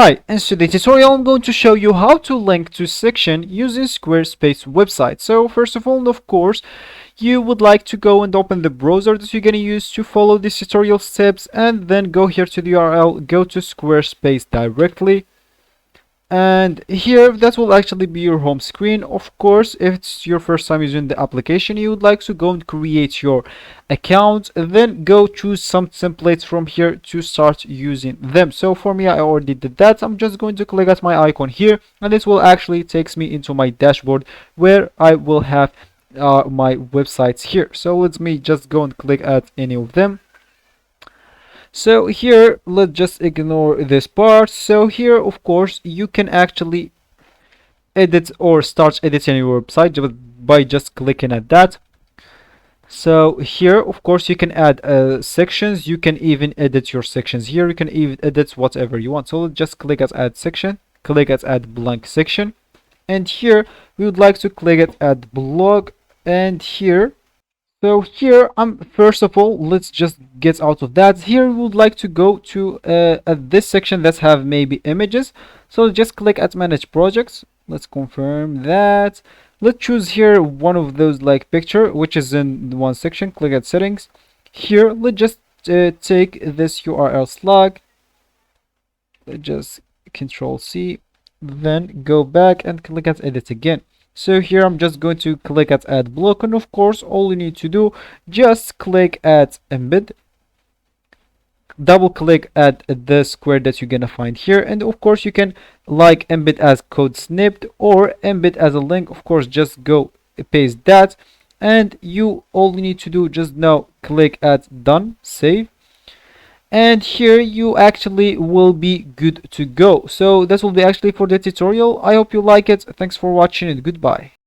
Hi, in today's tutorial I'm going to show you how to link to section using Squarespace website. So first of all, of course, you would like to go and open the browser that you're going to use to follow these tutorial steps, and then go here to the URL, go to Squarespace directly. And here that will actually be your home screen. Of course, if it's your first time using the application, you would like to go and create your account, then go choose some templates from here to start using them. So for me, I already did that. I'm just going to click at my icon here, and this will actually takes me into my dashboard where I will have my websites here. So let me just go and click at any of them. So here, let's just ignore this part. So here, of course, you can actually edit or start editing your website by just clicking at that. So here, of course, you can add sections. You can even edit your sections here. You can even edit whatever you want. So let's just click at add section, click at add blank section, and here we would like to click at add blog. And here, so here, first of all, let's just get out of that. Here we would like to go to this section that have maybe images. So just click at manage projects. Let's confirm that. Let's choose here one of those like picture, which is in one section. Click at settings. Here, let's just take this URL slug. Let's just Control C, then go back and click at edit again. So here I'm just going to click at add block, and of course all you need to do, just click at embed, double click at the square that you're gonna find here, and of course you can like embed as code snipped or embed as a link. Of course, just go paste that, and you all you need to do just now click at done, save, and here you actually will be good to go. So that will be actually for the tutorial. I hope you like it. Thanks for watching and goodbye.